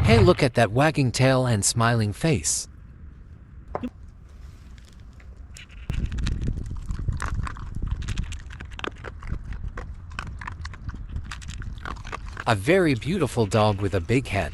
Hey, look at that wagging tail and smiling face. A very beautiful dog with a big head.